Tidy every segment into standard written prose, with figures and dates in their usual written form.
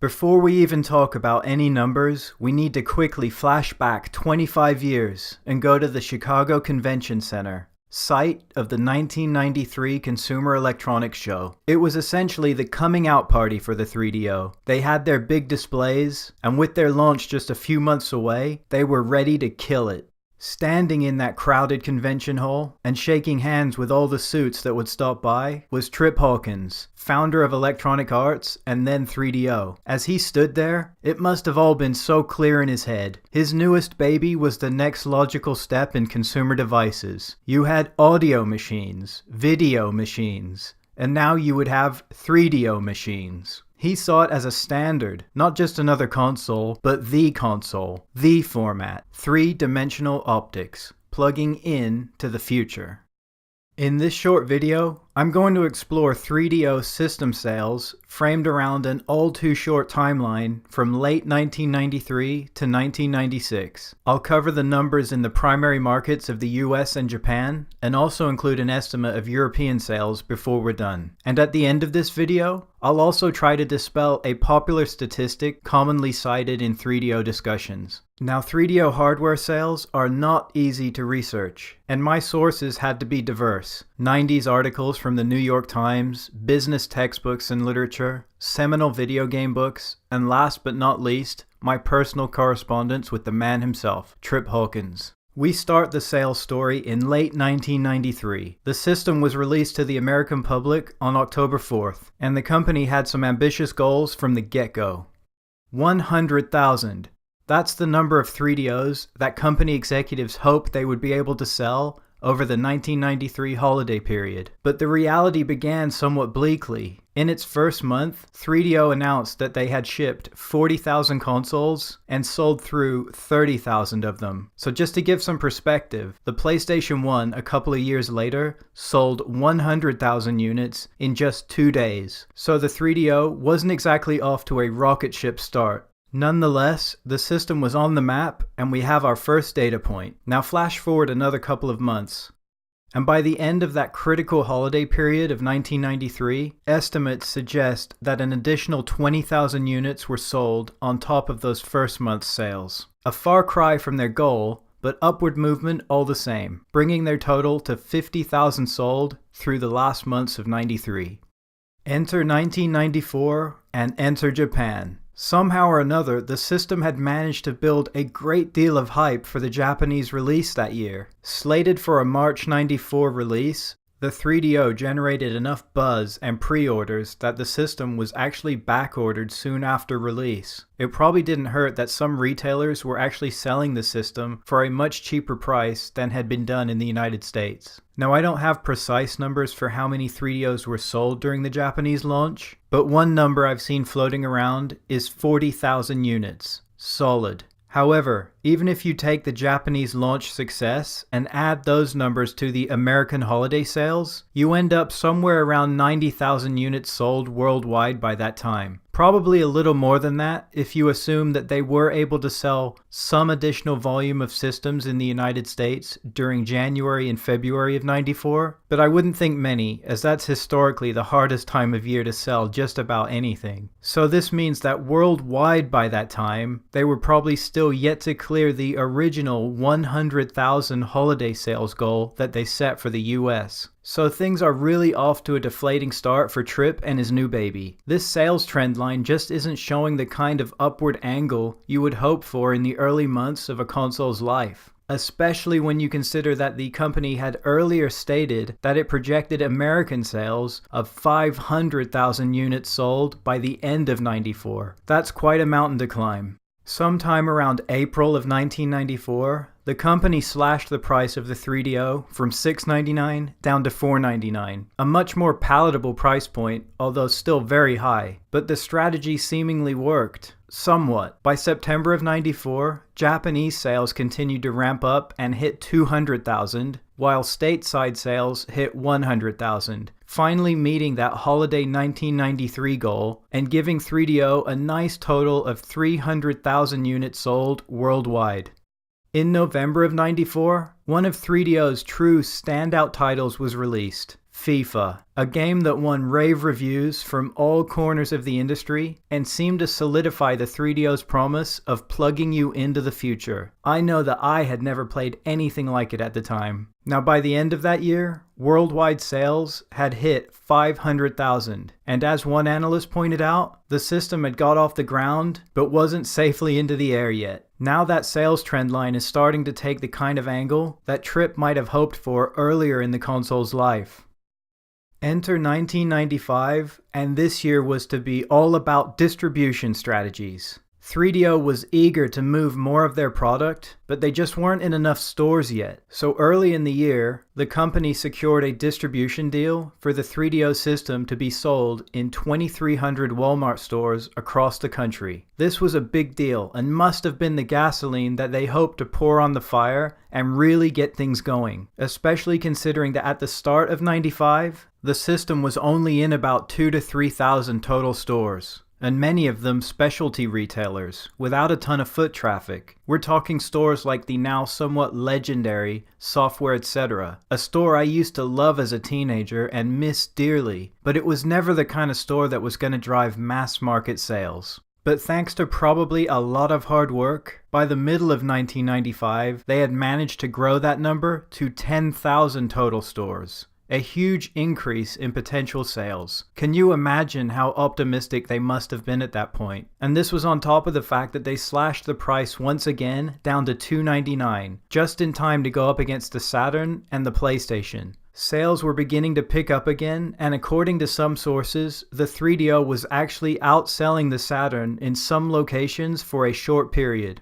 Before we even talk about any numbers, we need to quickly flash back 25 years and go to the Chicago Convention Center, site of the 1993 Consumer Electronics Show. It was essentially the coming out party for the 3DO. They had their big displays, and with their launch just a few months away, they were ready to kill it. Standing in that crowded convention hall and shaking hands with all the suits that would stop by was Trip Hawkins, founder of Electronic Arts and then 3DO. As he stood there, it must have all been so clear in his head. His newest baby was the next logical step in consumer devices. You had audio machines, video machines, and now you would have 3DO machines. He saw it as a standard, not just another console, but the console, the format, three-dimensional optics, plugging in to the future. In this short video, I'm going to explore 3DO system sales framed around an all-too-short timeline from late 1993 to 1996. I'll cover the numbers in the primary markets of the US and Japan, and also include an estimate of European sales before we're done. And at the end of this video, I'll also try to dispel a popular statistic commonly cited in 3DO discussions. Now, 3DO hardware sales are not easy to research, and my sources had to be diverse. 90s articles from the New York Times, business textbooks and literature, seminal video game books, and last but not least, my personal correspondence with the man himself, Trip Hawkins. We start the sales story in late 1993. The system was released to the American public on October 4th, and the company had some ambitious goals from the get-go. 100,000. That's the number of 3DOs that company executives hoped they would be able to sell over the 1993 holiday period. But the reality began somewhat bleakly. In its first month, 3DO announced that they had shipped 40,000 consoles and sold through 30,000 of them. So just to give some perspective, the PlayStation 1 a couple of years later sold 100,000 units in just 2 days. So the 3DO wasn't exactly off to a rocket ship start. Nonetheless, the system was on the map, and we have our first data point. Now flash forward another couple of months. And by the end of that critical holiday period of 1993, estimates suggest that an additional 20,000 units were sold on top of those first month's sales. A far cry from their goal, but upward movement all the same, bringing their total to 50,000 sold through the last months of 93. Enter 1994 and enter Japan. Somehow or another, the system had managed to build a great deal of hype for the Japanese release that year. Slated for a March 94 release, the 3DO generated enough buzz and pre-orders that the system was actually back-ordered soon after release. It probably didn't hurt that some retailers were actually selling the system for a much cheaper price than had been done in the United States. Now, I don't have precise numbers for how many 3DOs were sold during the Japanese launch, but one number I've seen floating around is 40,000 units. Solid. However, even if you take the Japanese launch success and add those numbers to the American holiday sales, you end up somewhere around 90,000 units sold worldwide by that time. Probably a little more than that if you assume that they were able to sell some additional volume of systems in the United States during January and February of 94, but I wouldn't think many, as that's historically the hardest time of year to sell just about anything. So this means that worldwide by that time, they were probably still yet to clear the original 100,000 holiday sales goal that they set for the US. So things are really off to a deflating start for Trip and his new baby. This sales trend line just isn't showing the kind of upward angle you would hope for in the early months of a console's life. Especially when you consider that the company had earlier stated that it projected American sales of 500,000 units sold by the end of 94. That's quite a mountain to climb. Sometime around April of 1994, the company slashed the price of the 3DO from $699 down to $499, a much more palatable price point, although still very high. But the strategy seemingly worked. Somewhat. By September of 94, Japanese sales continued to ramp up and hit 200,000, while stateside sales hit 100,000, finally meeting that holiday 1993 goal and giving 3DO a nice total of 300,000 units sold worldwide. In November of 94, one of 3DO's true standout titles was released, FIFA, a game that won rave reviews from all corners of the industry and seemed to solidify the 3DO's promise of plugging you into the future. I know that I had never played anything like it at the time. Now by the end of that year, worldwide sales had hit 500,000, and as one analyst pointed out, the system had got off the ground but wasn't safely into the air yet. Now that sales trend line is starting to take the kind of angle that Tripp might have hoped for earlier in the console's life. Enter 1995, and this year was to be all about distribution strategies. 3DO was eager to move more of their product, but they just weren't in enough stores yet. So early in the year, the company secured a distribution deal for the 3DO system to be sold in 2,300 Wal-Mart stores across the country. This was a big deal and must have been the gasoline that they hoped to pour on the fire and really get things going, especially considering that at the start of '95, the system was only in about 2,000 to 3,000 total stores, and many of them specialty retailers, without a ton of foot traffic. We're talking stores like the now somewhat legendary Software Etc., a store I used to love as a teenager and miss dearly, but it was never the kind of store that was going to drive mass market sales. But thanks to probably a lot of hard work, by the middle of 1995, they had managed to grow that number to 10,000 total stores. A huge increase in potential sales. Can you imagine how optimistic they must have been at that point? And this was on top of the fact that they slashed the price once again down to $299, just in time to go up against the Saturn and the PlayStation. Sales were beginning to pick up again, and according to some sources, the 3DO was actually outselling the Saturn in some locations for a short period.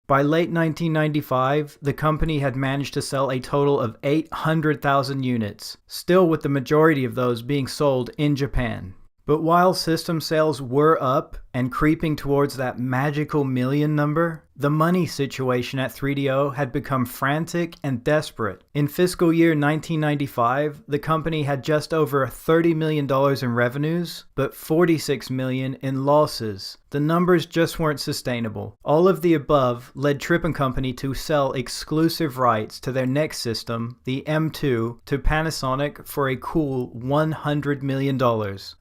By late 1995, the company had managed to sell a total of 800,000 units, still with the majority of those being sold in Japan. But while system sales were up and creeping towards that magical million number, the money situation at 3DO had become frantic and desperate. In fiscal year 1995, the company had just over $30 million in revenues, but $46 million in losses. The numbers just weren't sustainable. All of the above led Tripp & Company to sell exclusive rights to their next system, the M2, to Panasonic for a cool $100 million,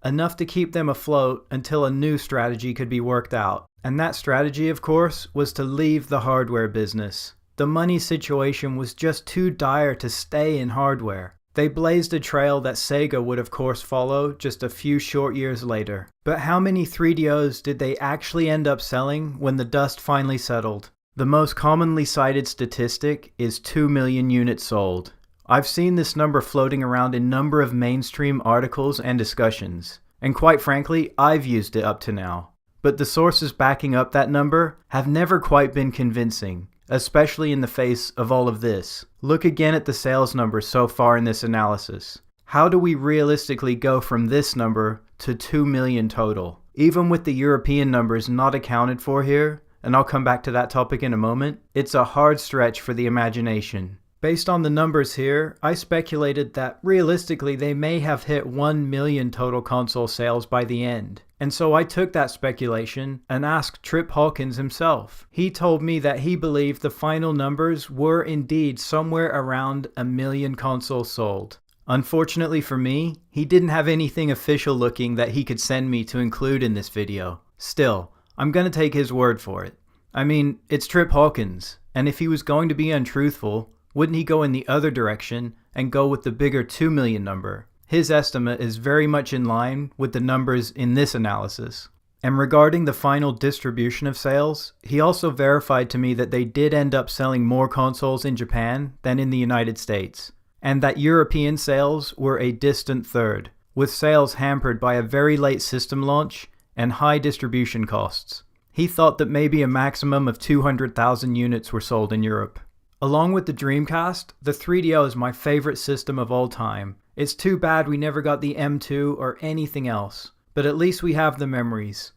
enough to keep them afloat until a new strategy could be worked out. And that strategy, of course, was to leave the hardware business. The money situation was just too dire to stay in hardware. They blazed a trail that Sega would of course follow just a few short years later. But how many 3DOs did they actually end up selling when the dust finally settled? The most commonly cited statistic is 2 million units sold. I've seen this number floating around in a number of mainstream articles and discussions, and quite frankly, I've used it up to now. But the sources backing up that number have never quite been convincing, especially in the face of all of this. Look again at the sales numbers so far in this analysis. How do we realistically go from this number to 2 million total? Even with the European numbers not accounted for here, and I'll come back to that topic in a moment, it's a hard stretch for the imagination. Based on the numbers here, I speculated that realistically they may have hit 1 million total console sales by the end. And so I took that speculation and asked Trip Hawkins himself. He told me that he believed the final numbers were indeed somewhere around 1 million consoles sold. Unfortunately for me, he didn't have anything official looking that he could send me to include in this video. Still, I'm gonna take his word for it. I mean, it's Trip Hawkins, and if he was going to be untruthful, wouldn't he go in the other direction and go with the bigger 2 million number? His estimate is very much in line with the numbers in this analysis. And regarding the final distribution of sales, he also verified to me that they did end up selling more consoles in Japan than in the United States, and that European sales were a distant third, with sales hampered by a very late system launch and high distribution costs. He thought that maybe a maximum of 200,000 units were sold in Europe. Along with the Dreamcast, the 3DO is my favorite system of all time. It's too bad we never got the M2 or anything else, but at least we have the memories.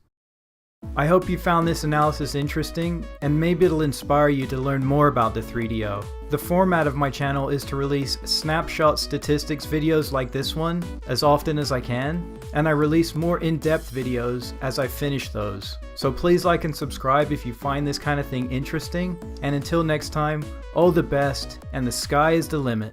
I hope you found this analysis interesting, and maybe it'll inspire you to learn more about the 3DO. The format of my channel is to release snapshot statistics videos like this one as often as I can, and I release more in-depth videos as I finish those. So please like and subscribe if you find this kind of thing interesting, and until next time, all the best, and the sky is the limit.